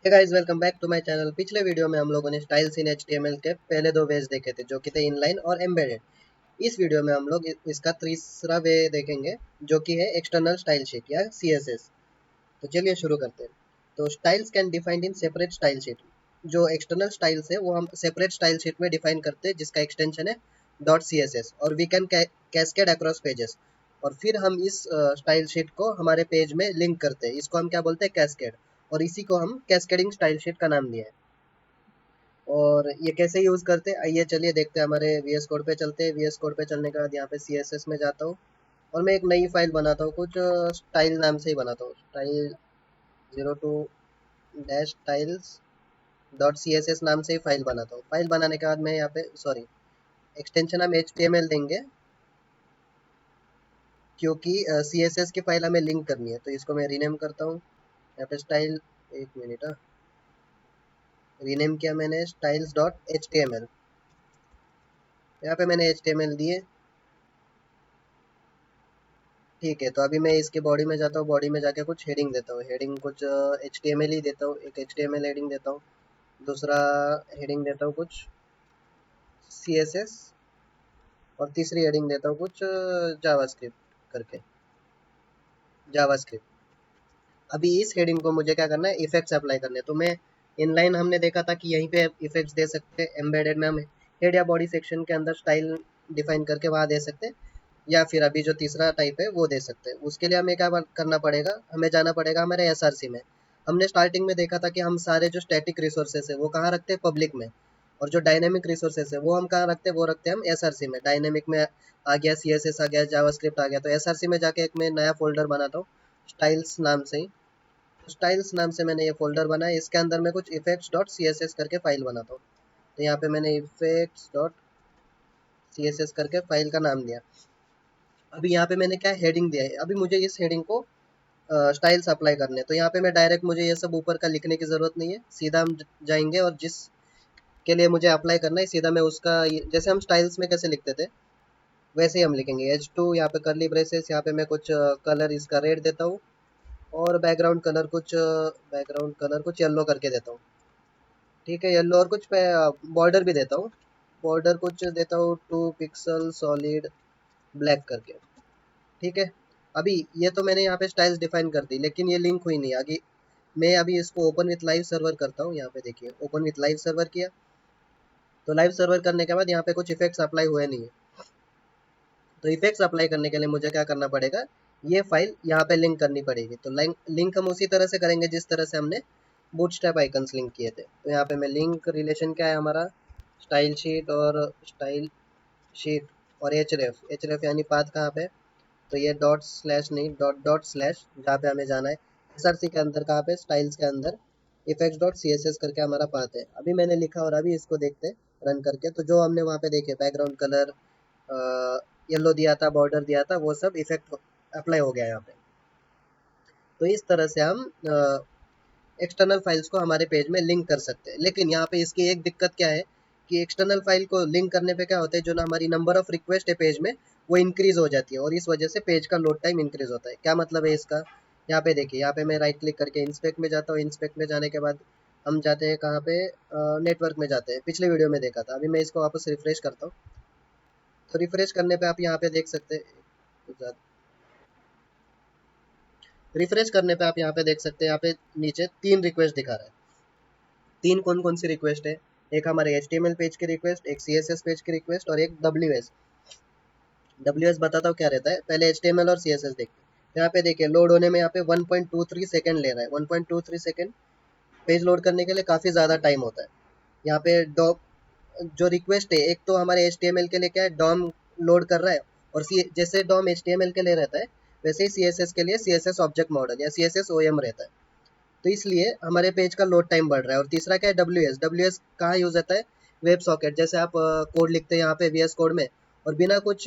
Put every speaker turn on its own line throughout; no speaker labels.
Hey guys, welcome back to my channel. पिछले video में हम लोगों ने स्टाइल्स इन एचटीएमएल के पहले दो वेज देखे थे, जो कि थे इनलाइन और एम्बेडेड। इस वीडियो में हम लोग इसका तीसरा वे देखेंगे, जो कि है एक्सटर्नल स्टाइल शीट या सीएसएस। तो चलिए शुरू करते हैं। तो styles can defined in separate style sheet. जो एक्सटर्नल स्टाइल्स है वो हम सेपरेट स्टाइल शीट में डिफाइन करते हैं, जिसका एक्सटेंशन है डॉट सीएसएस, और we can cascade across pages. और फिर हम इस स्टाइल शीट को हमारे पेज में लिंक करते हैं। इसको हम क्या बोलते हैं? कैस्केड। और इसी को हम कैस्केडिंग स्टाइल शीट का नाम दिया है। और ये कैसे यूज़ करते हैं, आइए चलिए देखते हैं। हमारे वीएस कोड पे चलते हैं। वीएस कोड पे चलने के बाद यहाँ पे सीएसएस में जाता हूँ और मैं एक नई फाइल बनाता हूँ, कुछ स्टाइल नाम से ही बनाता हूँ। Style 02 dash styles dot C S S नाम से ही फाइल बनाता हूँ। फाइल बनाने के बाद मैं यहाँ पे एक्सटेंशन हम HTML देंगे, क्योंकि सी एस एस की फाइल हमें लिंक करनी है। तो इसको मैं रीनेम करता हूँ। यहाँ पे स्टाइल, एक मिनट, रीनेम किया मैंने styles dot H T M L. यहाँ पे मैंने HTML दिए। ठीक है, तो अभी मैं इसके बॉडी में जाता हूँ। बॉडी में जाके कुछ हेडिंग देता हूँ। हेडिंग कुछ HTML ही देता हूँ। एक HTML हेडिंग देता हूँ। दूसरा हेडिंग देता हूँ कुछ CSS। और तीसरी हेडिंग देता हूँ कुछ जावास्क्रिप्ट करके, जावास्क्रिप्ट। अभी इस हेडिंग को मुझे क्या करना है? इफेक्ट्स अप्लाई करने हैं। तो मैं इनलाइन हमने देखा था कि यहीं पे इफेक्ट्स दे सकते हैं। एम्बेडेड में हम हेड या बॉडी सेक्शन के अंदर स्टाइल डिफाइन करके वहाँ दे सकते हैं, या फिर अभी जो तीसरा टाइप है वो दे सकते हैं। उसके लिए हमें क्या करना पड़ेगा? हमें जाना पड़ेगा हमारे एसआरसी में। हमने स्टार्टिंग में देखा था कि हम सारे जो स्टैटिक रिसोर्सेज है वो कहाँ रखते हैं? पब्लिक में। और जो डायनेमिक रिसोर्सेज है वो हम कहाँ रखते हैं? वो रखते हैं हम एसआरसी में। डायनेमिक में आ गया CSS, आ गया जावास्क्रिप्ट, आ गया। तो एसआरसी में जाके एक मैं नया फोल्डर बनाता हूँ स्टाइल्स नाम से ही। स्टाइल्स नाम से मैंने ये फोल्डर बनाया। इसके अंदर मैं कुछ effects dot C S S करके फाइल बनाता हूँ। तो यहाँ पे मैंने effects dot C S S करके फाइल का नाम दिया। अभी यहाँ पे मैंने क्या हेडिंग दिया है? अभी मुझे इस हेडिंग को स्टाइल्स अप्लाई करने हैं। तो यहाँ पे मैं डायरेक्ट, मुझे ये सब ऊपर का लिखने की ज़रूरत नहीं है। सीधा हम जाएंगे और जिस के लिए मुझे अप्लाई करना है, सीधा मैं उसका जैसे हम स्टाइल्स में कैसे लिखते थे वैसे ही हम लिखेंगे। H2, यहाँ पे करली ब्रेसेस, यहाँ पे मैं कुछ कलर इसका रेड देता हूँ। और बैकग्राउंड कलर कुछ येलो करके देता हूँ। ठीक है, येलो। और कुछ बॉर्डर भी देता हूँ। बॉर्डर कुछ देता हूँ 2 पिक्सल सॉलिड ब्लैक करके। ठीक है। अभी ये तो मैंने यहाँ पे स्टाइल्स डिफाइन कर दी, लेकिन ये लिंक हुई नहीं आगे। मैं अभी इसको ओपन विथ लाइव सर्वर करता हूँ। यहाँ पे देखिए, ओपन विथ लाइव सर्वर किया। तो लाइव सर्वर करने के बाद यहाँ पे कुछ इफेक्ट्स अप्लाई हुए नहीं है। तो इफेक्ट्स अप्लाई करने के लिए मुझे क्या करना पड़ेगा? ये फाइल यहाँ पे लिंक करनी पड़ेगी। तो लिंक हम उसी तरह से करेंगे जिस तरह से हमने बूटस्ट्रैप आइकन्स लिंक किए थे। तो यहाँ पे मैं लिंक रिलेशन क्या है हमारा? स्टाइल शीट और स्टाइल शीट और एच रेफ यानी पाथ कहाँ पे? तो ये डॉट स्लैश नहीं, डॉट डॉट स्लैश, जहाँ पे हमें जाना है एसआरसी के अंदर। कहाँ पे? स्टाइल्स के अंदर effects dot C S S करके हमारा पाथ है। अभी मैंने लिखा और अभी इसको देखते रन करके। तो जो हमने वहाँ पे देखे बैकग्राउंड कलर येलो दिया था, बॉर्डर दिया था, वो सब इफेक्ट अप्लाई हो गया यहाँ पे। तो इस तरह से हम एक्सटर्नल फाइल्स को हमारे पेज में लिंक कर सकते हैं। लेकिन यहाँ पे इसकी एक दिक्कत क्या है कि एक्सटर्नल फाइल को लिंक करने पे क्या होता है, जो ना हमारी नंबर ऑफ रिक्वेस्ट है पेज में, वो इंक्रीज हो जाती है। और इस वजह से पेज का लोड टाइम इंक्रीज होता है। क्या मतलब है इसका? यहाँ पे देखिए, यहाँ पे मैं राइट क्लिक करके इंस्पेक्ट में जाता हूँ। इंस्पेक्ट में जाने के बाद हम जाते हैं कहाँ पे? नेटवर्क में जाते हैं। पिछले वीडियो में देखा था। अभी मैं इसको वापस रिफ्रेश करता हूँ। तो रिफ्रेश करने पे आप यहाँ पे देख सकते हैं, रिफ्रेश करने पे आप यहाँ पे देख सकते हैं, यहाँ पे नीचे 3 रिक्वेस्ट दिखा रहा है। 3 कौन कौन सी रिक्वेस्ट है? एक हमारे HTML पेज की रिक्वेस्ट, एक CSS पेज की रिक्वेस्ट, और एक WS। WS बताता हूँ क्या रहता है। पहले HTML और CSS देखते हैं। यहाँ पे देखिए, लोड होने में यहाँ पे 1.23 सेकंड ले रहा है। 1.23 सेकंड पेज लोड करने के लिए काफ़ी ज़्यादा टाइम होता है। यहाँ पे जो रिक्वेस्ट है, एक तो हमारे HTML के लिए क्या है, डॉम लोड कर रहा है। और जैसे डॉम HTML के लिए रहता है, वैसे ही CSS के लिए CSS ऑब्जेक्ट मॉडल या CSS OM रहता है। तो इसलिए हमारे पेज का लोड टाइम बढ़ रहा है। और तीसरा क्या है? WS कहाँ यूज़ होता है? Web socket. जैसे आप कोड लिखते हैं यहाँ पे VS कोड में, और बिना कुछ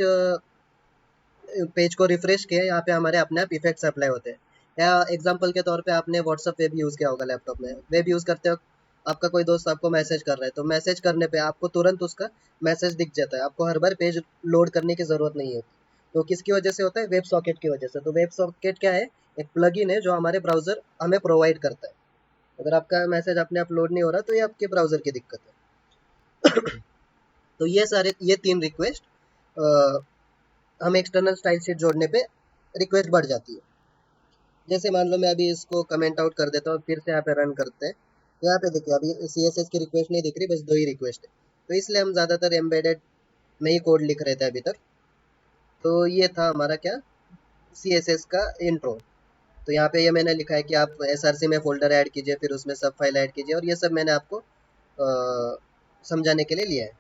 पेज को रिफ्रेश किए यहाँ पे हमारे अपने आप इफेक्ट्स अप्लाई होते हैं। या एग्जांपल के तौर पे आपने व्हाट्सअप वेब यूज़ किया होगा लैपटॉप में। वेब यूज़ करते वक्त आपका कोई दोस्त आपको मैसेज कर रहा है, तो मैसेज करने पे आपको तुरंत उसका मैसेज दिख जाता है। आपको हर बार पेज लोड करने की ज़रूरत नहीं होती। तो किसकी वजह से होता है? वेब सॉकेट की वजह से। तो वेब सॉकेट क्या है? एक प्लगइन है जो हमारे ब्राउज़र हमें प्रोवाइड करता है। अगर आपका मैसेज अपने अपलोड नहीं हो रहा तो ये आपके ब्राउज़र की दिक्कत है। तो ये 3 रिक्वेस्ट हम एक्सटर्नल स्टाइल शीट जोड़ने पे रिक्वेस्ट बढ़ जाती है। जैसे मान लो मैं अभी इसको कमेंट आउट कर देता हूँ, फिर से यहाँ पे रन करते हैं। यहाँ पे देखिए अभी CSS की रिक्वेस्ट नहीं दिख रही, बस 2 ही रिक्वेस्ट है। तो इसलिए हम ज़्यादातर एम्बेडेड में ही कोड लिख रहे थे अभी तक। तो ये था हमारा क्या, CSS का इंट्रो। तो यहाँ पे ये मैंने लिखा है कि आप SRC में फ़ोल्डर ऐड कीजिए, फिर उसमें सब फाइल ऐड कीजिए, और ये सब मैंने आपको समझाने के लिए लिया है।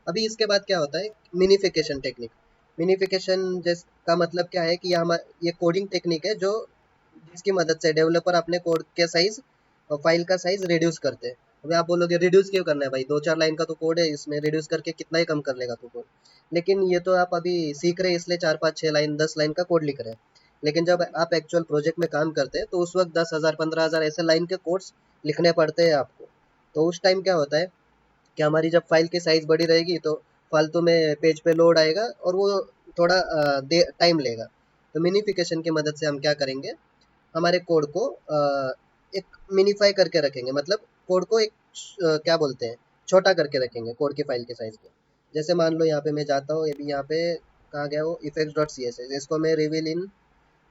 अभी इसके बाद क्या होता है, मिनिफिकेशन टेक्निक। मिनिफिकेशन जिस का मतलब क्या है कि ये कोडिंग टेक्निक है जो जिसकी मदद से डेवलपर अपने कोड के साइज और फाइल का साइज रिड्यूस करते हैं। अभी आप बोलोगे रिड्यूस क्यों करना है भाई, 2-4 लाइन का तो कोड है, इसमें रिड्यूस करके कितना ही कम कर लेगा तू कोड। लेकिन ये तो आप अभी सीख रहे हैं, इसलिए 4-5-6 लाइन 10 लाइन का कोड लिख रहे हैं। लेकिन जब आप एक्चुअल प्रोजेक्ट में काम करते हैं तो उस वक्त 10,000 15,000 ऐसे लाइन के कोड्स लिखने पड़ते हैं आपको। तो उस टाइम क्या होता है कि हमारी जब फाइल की साइज बड़ी रहेगी तो फालतू में पेज पे लोड आएगा और वो थोड़ा टाइम लेगा। तो मिनिफिकेशन की मदद से हम क्या करेंगे, हमारे कोड को एक मिनीफाई करके रखेंगे, मतलब कोड को एक क्या बोलते हैं, छोटा करके रखेंगे कोड की फाइल के साइज को। जैसे मान लो यहाँ पे मैं जाता हूँ, अभी यहाँ पे कहाँ गया वो effects.css, इसको मैं रिवील इन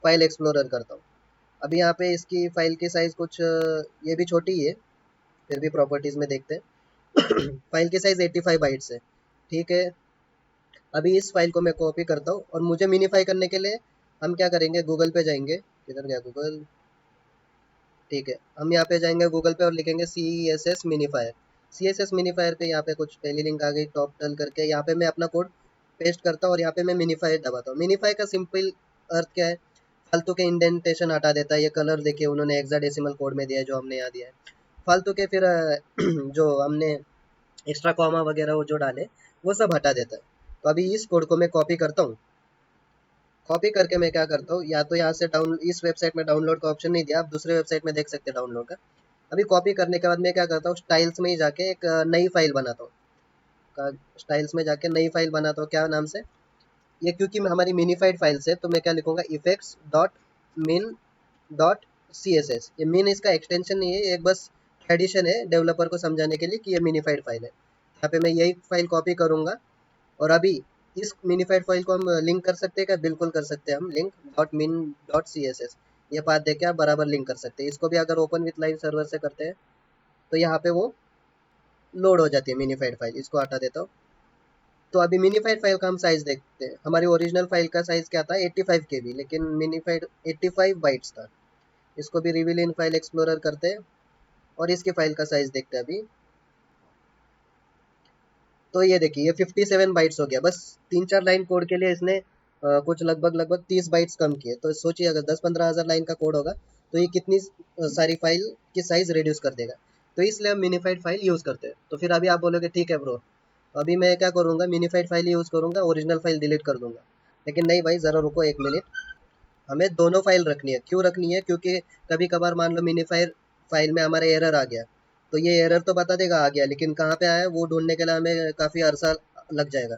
फाइल एक्सप्लोरर करता हूँ। अभी यहाँ पे इसकी फाइल की साइज कुछ ये भी छोटी ही है, फिर भी प्रॉपर्टीज में देखते हैं। फाइल की साइज 85 बाइट्स है, ठीक है। अभी इस फाइल को मैं कॉपी करता हूँ और मुझे मिनीफाई करने के लिए हम क्या करेंगे, गूगल पे जाएंगे, किधर गया गूगल, ठीक है। हम यहाँ पे जाएंगे गूगल पे और लिखेंगे CSS मिनीफायर। CSS मिनीफायर पे यहाँ पे कुछ पहली लिंक आ गई टॉप टल करके, यहाँ पे मैं अपना कोड पेस्ट करता हूँ और यहाँ पे मैं मिनीफायर दबाता हूँ। मिनीफाई का सिंपल अर्थ क्या है, फालतू के इंडेंटेशन हटा देता है। ये कलर देखिए उन्होंने हेक्साडेसिमल कोड में दिया है जो हमने यहाँ दिया है। फालतू के फिर जो हमने एक्स्ट्रा कॉमा वगैरह वो जो डाले वो सब हटा देता है। तो अभी इस कोड को मैं कॉपी करता हूँ। कॉपी करके मैं क्या करता हूँ, या तो यहाँ से डाउन इस वेबसाइट में डाउनलोड का ऑप्शन नहीं दिया, आप दूसरे वेबसाइट में देख सकते हैं डाउनलोड का। अभी कॉपी करने के बाद मैं क्या करता हूँ, स्टाइल्स में ही जाके एक नई फाइल बनाता हूँ। स्टाइल्स में जाके नई फाइल बनाता हूँ, क्या नाम से, ये क्योंकि हमारी मिनीफाइड फाइल से, तो मैं क्या लिखूंगा, effects dot min dot C S S. ये मिन इसका एक्सटेंशन नहीं है, एक बस एडिशन है डेवलपर को समझाने के लिए कि ये मिनीफाइड फाइल है। यहाँ पे मैं यही फाइल कॉपी करूंगा और अभी इस मिनीफाइड फाइल को हम लिंक कर सकते हैं क्या, बिल्कुल कर सकते हैं हम, link dot min dot C S S. ये पाथ देके आप बराबर लिंक कर सकते हैं। इसको भी अगर ओपन विथ लाइव सर्वर से करते हैं तो यहाँ पे वो लोड हो जाती है मिनीफाइड फाइल। इसको हटा देता हूँ। तो अभी मिनीफाइड फाइल का हम साइज देखते हैं। हमारी ओरिजिनल फाइल का साइज क्या था, 85 KB, लेकिन मिनीफाइड 85 बाइट्स था। इसको भी रिवील इन फाइल एक्सप्लोरर करते हैं और इसकी फाइल का साइज देखते हैं अभी। तो ये देखिए ये 57 बाइट्स हो गया, बस 3-4 लाइन कोड के लिए इसने कुछ लगभग 30 बाइट्स कम किए। तो सोचिए अगर 10-15 हज़ार लाइन का कोड होगा तो ये कितनी सारी फाइल की साइज रिड्यूस कर देगा। तो इसलिए हम मिनीफाइड फाइल यूज़ करते हैं। तो फिर अभी आप बोलोगे ठीक है ब्रो, अभी मैं क्या करूँगा, मिनीफाइड फाइल यूज़ करूँगा, ओरिजिनल फाइल डिलीट कर दूंगा। लेकिन नहीं भाई, ज़रा रुको 1 मिनट, हमें दोनों फाइल रखनी है। क्यों रखनी है, क्योंकि कभी कभार मान लो मिनीफायर फाइल में हमारे एरर आ गया, तो ये एरर तो बता देगा आ गया, लेकिन कहाँ पे आया वो ढूंढने के लिए हमें काफ़ी अरसा लग जाएगा।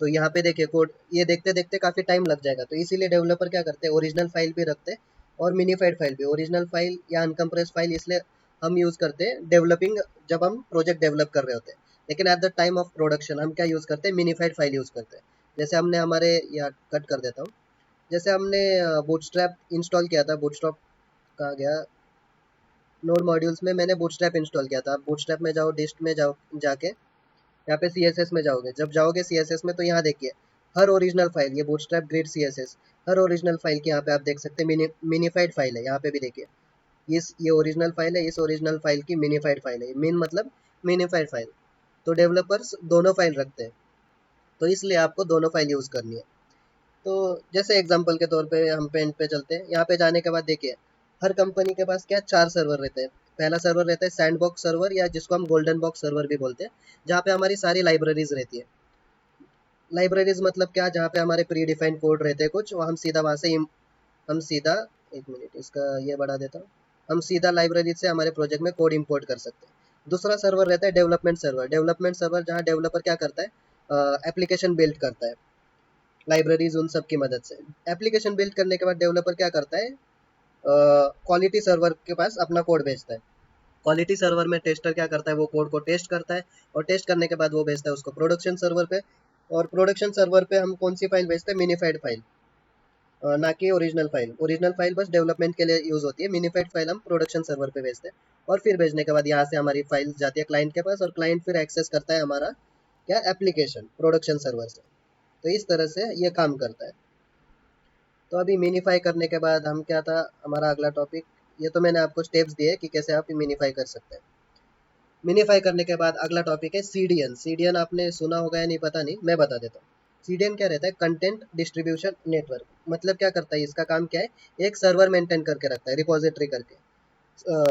तो यहाँ पे देखिए कोड ये देखते देखते काफ़ी टाइम लग जाएगा। तो इसीलिए डेवलपर क्या करते हैं, ओरिजिनल फाइल भी रखते हैं और मिनीफाइड फाइल भी। ओरिजिनल फाइल या अनकम्प्रेस फाइल इसलिए हम यूज़ करते हैं डेवलपिंग, जब हम प्रोजेक्ट डेवलप कर रहे होते हैं। लेकिन at the time of production हम क्या यूज़ करते हैं, मिनीफाइड फाइल यूज़ करते हैं। जैसे हमने हमारे, या कट कर देता हूँ, जैसे हमने बूटस्ट्रैप इंस्टॉल किया था, बूटस्ट्रैप कहाँ गया, नोड मॉड्यूल्स में मैंने बूटस्ट्रैप इंस्टॉल किया था। आप बूटस्ट्रैप में जाओ, डिस्ट में जाओ, जाके यहाँ पे CSS में जाओगे, जब जाओगे CSS में तो यहाँ देखिए हर ओरिजिनल फाइल, ये बूटस्ट्रैप ग्रिड CSS, हर ओरिजिनल फाइल की यहाँ पे आप देख सकते हैं मिनीफाइड फाइल है। यहाँ पे भी देखिए ये ओरिजिनल फाइल है, इस ओरिजिनल फाइल की मिनीफाइड फाइल है। मिन मतलब मिनीफाइड फाइल। तो डेवलपर्स दोनों फाइल रखते हैं, तो इसलिए आपको दोनों फाइल यूज़ करनी है। तो जैसे एग्जांपल के तौर पे हम पेंट पे चलते हैं। यहाँ पे जाने के बाद देखिए हर कंपनी के पास क्या 4 सर्वर रहते हैं। पहला सर्वर रहता है सैंडबॉक्स सर्वर, या जिसको हम गोल्डन बॉक्स सर्वर भी बोलते हैं, जहाँ पे हमारी सारी लाइब्रेरीज रहती है। लाइब्रेरीज मतलब क्या, जहाँ पे हमारे प्री डिफाइंड कोड रहते हैं कुछ, हम सीधा वहाँ से हम सीधा, 1 मिनट इसका ये बढ़ा देता हूँ, हम सीधा लाइब्रेरी से हमारे प्रोजेक्ट में कोड इंपोर्ट कर सकते हैं। दूसरा सर्वर रहता है डेवलपमेंट सर्वर। डेवलपमेंट सर्वर जहाँ डेवलपर क्या करता है, एप्लीकेशन बिल्ड करता है लाइब्रेरीज उन सब की मदद से। एप्लीकेशन बिल्ड करने के बाद डेवलपर क्या करता है, क्वालिटी सर्वर के पास अपना कोड भेजता है। क्वालिटी सर्वर में टेस्टर क्या करता है, वो कोड को टेस्ट करता है और टेस्ट करने के बाद वो भेजता है उसको प्रोडक्शन सर्वर पे। और प्रोडक्शन सर्वर पे हम कौन सी फाइल भेजते हैं, मिनीफाइड फाइल, ना कि ओरिजिनल फाइल। ओरिजिनल फाइल बस डेवलपमेंट के लिए यूज होती है, मिनीफाइड फाइल हम प्रोडक्शन सर्वर पे भेजते हैं। और फिर भेजने के बाद यहाँ से हमारी फाइल जाती है क्लाइंट के पास और क्लाइंट फिर एक्सेस करता है हमारा क्या एप्लीकेशन प्रोडक्शन सर्वर से। तो इस तरह से ये काम करता है। तो अभी मिनीफाई करने के बाद हम क्या था हमारा अगला टॉपिक, ये तो मैंने आपको स्टेप्स दिए कि कैसे आप मिनीफाई कर सकते हैं। मिनीफाई करने के बाद अगला टॉपिक है सीडीएन। सीडीएन आपने सुना होगा या नहीं पता नहीं, मैं बता देता हूँ। सीडीएन क्या रहता है, कंटेंट डिस्ट्रीब्यूशन नेटवर्क। मतलब क्या करता है, इसका काम क्या है, एक सर्वर मेंटेन करके रखता है रिपोजिटरी करके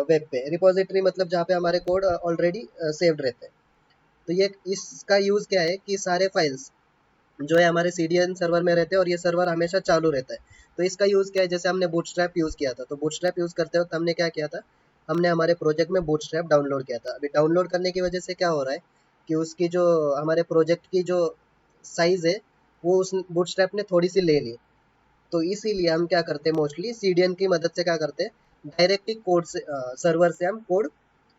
वेब पे। रिपोजिटरी मतलब जहाँ पे हमारे कोड ऑलरेडी सेव्ड रहते हैं। तो ये इसका यूज़ क्या है कि सारे फाइल्स जो है हमारे सीडीएन सर्वर में रहते हैं और ये सर्वर हमेशा चालू रहता है। तो इसका यूज़ क्या है, जैसे हमने बूटस्ट्रैप यूज़ किया था, तो बूटस्ट्रैप यूज़ करते वक्त हमने क्या किया था, हमने हमारे प्रोजेक्ट में बूटस्ट्रैप डाउनलोड किया था। अभी डाउनलोड करने की वजह से क्या हो रहा है कि उसकी जो हमारे प्रोजेक्ट की जो साइज़ है वो उस बूटस्ट्रैप ने थोड़ी सी ले ली। तो इसीलिए हम क्या करते हैं, मोस्टली सीडीएन की मदद से क्या करते हैं, डायरेक्टली कोड से सर्वर से हम कोड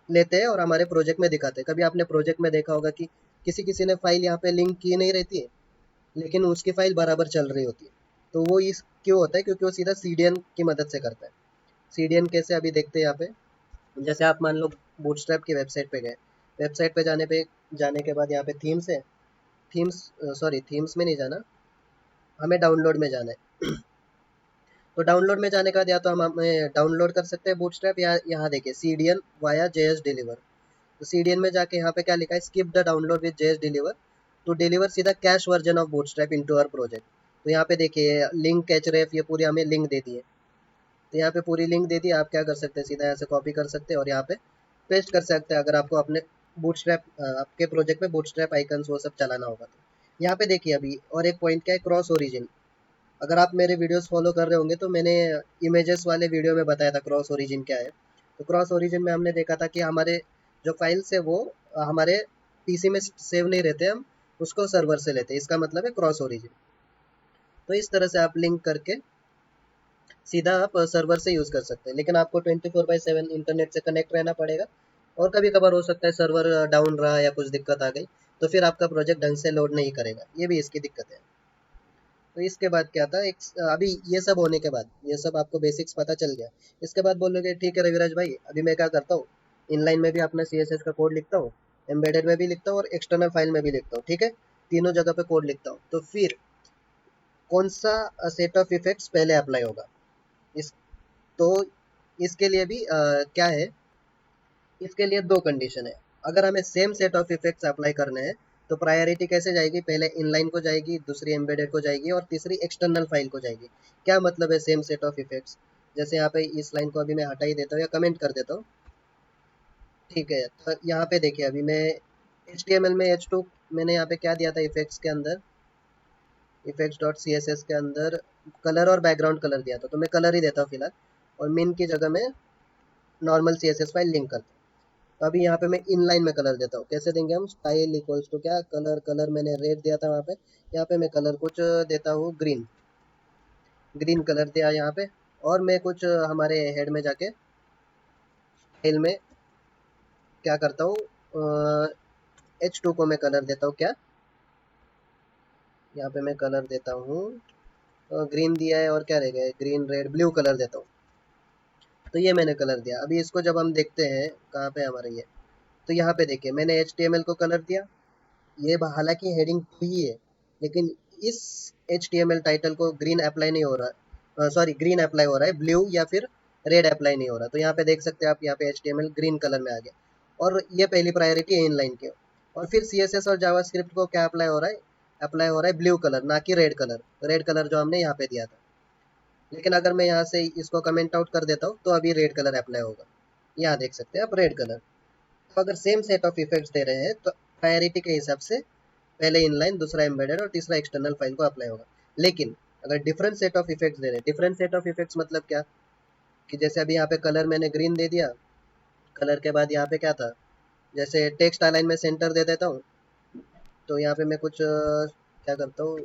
लेते हैं और हमारे प्रोजेक्ट में दिखाते हैं। कभी आपने प्रोजेक्ट में देखा होगा कि किसी किसी ने फाइल यहाँ पे लिंक की नहीं रहती है, लेकिन उसकी फाइल बराबर चल रही होती है। तो वो इस क्यों होता है, क्योंकि वो सीधा सीडीएन की मदद से करता है। सीडीएन कैसे, अभी देखते हैं यहाँ पे। जैसे आप मान लो बूटस्ट्रैप की वेबसाइट पे गए, वेबसाइट पे जाने के बाद यहाँ पे थीम्स है, थीम्स सॉरी थीम्स में नहीं जाना, हमें डाउनलोड में जाना है। तो डाउनलोड में जाने के बाद या तो हम हमें डाउनलोड कर सकते हैं बूटस्ट्रैप, या यहाँ देखिए सीडीएन वाया जेएस डिलीवर। तो सीडीएन में जाके यहाँ पे क्या लिखा है, skip the download with JS deliver to deliver सीधा cache version of Bootstrap into our project. तो यहाँ पे देखिए लिंक कैचरेफ ये पूरी हमें लिंक दे दी है। तो यहाँ पे पूरी लिंक दे दी, आप क्या कर सकते हैं, सीधा यहाँ से कॉपी कर सकते हैं और यहाँ पे पेस्ट कर सकते हैं, अगर आपको अपने बूटस्ट्रैप आपके प्रोजेक्ट में बूटस्ट्रैप आइकन्स वो सब चलाना होगा तो। यहाँ पे देखिए अभी और एक पॉइंट क्या है, क्रॉस ओरिजिन। अगर आप मेरे वीडियोस फॉलो कर रहे होंगे तो मैंने इमेजेस वाले वीडियो में बताया था क्रॉस ओरिजिन क्या है। तो क्रॉस ओरिजिन में हमने देखा था कि हमारे जो फाइल्स है वो हमारे पीसी में सेव नहीं रहते, हम उसको सर्वर से लेते हैं, इसका मतलब है क्रॉस ओरिजिन। तो इस तरह से आप लिंक करके सीधा आप सर्वर से यूज़ कर सकते हैं, लेकिन आपको 24/7 इंटरनेट से कनेक्ट रहना पड़ेगा। और कभी कभार हो सकता है सर्वर डाउन रहा या कुछ दिक्कत आ गई, तो फिर आपका प्रोजेक्ट ढंग से लोड नहीं करेगा, ये भी इसकी दिक्कत है। तो इसके बाद क्या था, एक अभी ये सब होने के बाद, ये सब आपको बेसिक्स पता चल गया। इसके बाद बोलोगे ठीक है रविराज भाई, अभी मैं क्या करता हूँ, इनलाइन में भी अपना सीएसएस का कोड लिखता हूँ, एम्बेडेड में भी लिखता हूँ और एक्सटर्नल फाइल में भी लिखता हूँ, ठीक है, तीनों जगह पे कोड लिखता हूँ। तो फिर कौन सा सेट ऑफ इफेक्ट्स पहले अप्लाई होगा, इस तो इसके लिए भी क्या है, इसके लिए दो कंडीशन है। अगर हमें same set of effects apply करने हैं तो प्रायोरिटी कैसे जाएगी, पहले इनलाइन को जाएगी, दूसरी एम्बेडेड को जाएगी और तीसरी एक्सटर्नल फाइल को जाएगी। क्या मतलब है सेम सेट ऑफ इफेक्ट्स, जैसे यहाँ पे इस लाइन को अभी मैं हटा ही देता हूँ या कमेंट कर देता हूँ, ठीक है। तो यहाँ पे देखिए अभी मैं HTML में H2 मैंने यहाँ पे क्या दिया था इफेक्ट्स के अंदर, effects dot C S S के अंदर कलर और बैकग्राउंड कलर दिया था, तो मैं कलर ही देता हूँ फिलहाल, और मिन की जगह में normal C S S file link करता हूँ। तो अभी यहाँ पे मैं इनलाइन में कलर देता हूँ, कैसे देंगे हम, स्टाइल इक्वल्स टू क्या, कलर, कलर मैंने रेड दिया था वहाँ पे, यहाँ पे मैं कलर कुछ देता हूँ ग्रीन, ग्रीन कलर दिया यहाँ पे। और मैं कुछ हमारे हेड में जाके स्टाइल में क्या करता हूँ, H2 को मैं कलर देता हूँ क्या, यहाँ पे मैं कलर देता हूँ ग्रीन दिया है, और क्या रह गया, ग्रीन रेड ब्लू कलर देता हूँ। तो ये मैंने कलर दिया। अभी इसको जब हम देखते हैं कहाँ पे हमारा ये, तो यहाँ पे देखिए मैंने HTML को कलर दिया, ये हालांकि हेडिंग ही है, लेकिन इस HTML टाइटल को ग्रीन अप्लाई नहीं हो रहा, सॉरी ग्रीन अप्लाई हो रहा है, ब्लू या फिर रेड अप्लाई नहीं हो रहा। तो यहाँ पे देख सकते हैं आप, यहाँ पे HTML ग्रीन कलर में आ गया, और ये पहली प्रायोरिटी है इनलाइन की। और फिर CSS और जावास्क्रिप्ट को क्या अप्लाई हो रहा है, अप्लाई हो रहा है ब्लू कलर, ना कि रेड कलर, रेड कलर जो हमने यहाँ पे दिया था। लेकिन अगर मैं यहाँ से इसको कमेंट आउट कर देता हूँ तो अभी रेड कलर अप्लाई होगा, यहाँ देख सकते हैं आप रेड कलर। तो अगर सेम सेट ऑफ इफेक्ट्स दे रहे हैं तो प्रायोरिटी के हिसाब से पहले इनलाइन, दूसरा एम्बेडेड और तीसरा एक्सटर्नल फाइल को अप्लाई होगा। लेकिन अगर डिफरेंट सेट ऑफ इफेक्ट्स दे रहे हैं, डिफरेंट सेट ऑफ इफेक्ट्स मतलब क्या, कि जैसे अभी यहाँ पे कलर मैंने ग्रीन दे दिया, कलर के बाद यहाँ पे क्या था, जैसे टेक्स्ट अलाइन में सेंटर दे देता हूँ, तो यहाँ पे मैं कुछ क्या करता हूँ,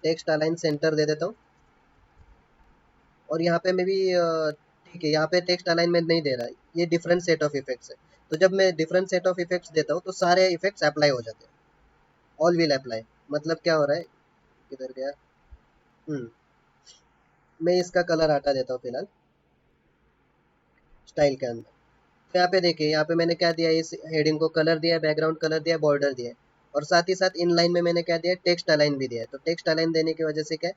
टेक्स्ट अलाइन सेंटर दे देता हूँ, और यहाँ पे मैं भी ठीक है, यहाँ पे टेक्स्ट अलाइनमेंट नहीं दे रहा है, ये डिफरेंट सेट ऑफ इफेक्ट्स है। तो जब मैं डिफरेंट सेट ऑफ इफेक्ट्स देता हूँ तो सारे इफेक्ट्स अप्लाई हो जाते हैं, ऑल विल अप्लाई। मतलब क्या हो रहा है, किधर गया, हम्म मैं इसका कलर हटा देता हूँ फिलहाल स्टाइल के अंदर। तो यहाँ पे देखिए, यहाँ पे मैंने क्या दिया, इस हेडिंग को कलर दिया है, बैकग्राउंड कलर दिया है, बॉर्डर दिया है, और साथ ही साथ इन लाइन में मैंने क्या दिया है, टेक्स्ट अलाइन भी दिया है। तो टेक्स्ट अलाइन देने की वजह से क्या है,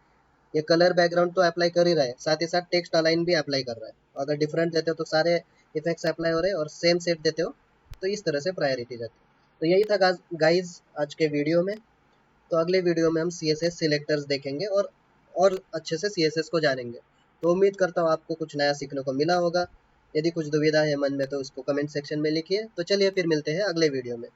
ये कलर बैकग्राउंड तो अप्लाई कर ही रहा है, साथ ही साथ टेक्स्ट अलाइन भी अप्लाई कर रहा है। अगर डिफरेंट देते हो तो सारे इफेक्ट्स अप्लाई हो रहे हैं, और सेम सेट देते हो तो इस तरह से प्रायोरिटी जाती है। तो यही था गाइज आज के वीडियो में। तो अगले वीडियो में हम CSS सिलेक्टर्स देखेंगे और अच्छे से CSS को जानेंगे। तो उम्मीद करता हूँ आपको कुछ नया सीखने को मिला होगा। यदि कुछ दुविधा है मन में तो उसको कमेंट सेक्शन में लिखिए। तो चलिए फिर मिलते हैं अगले वीडियो में।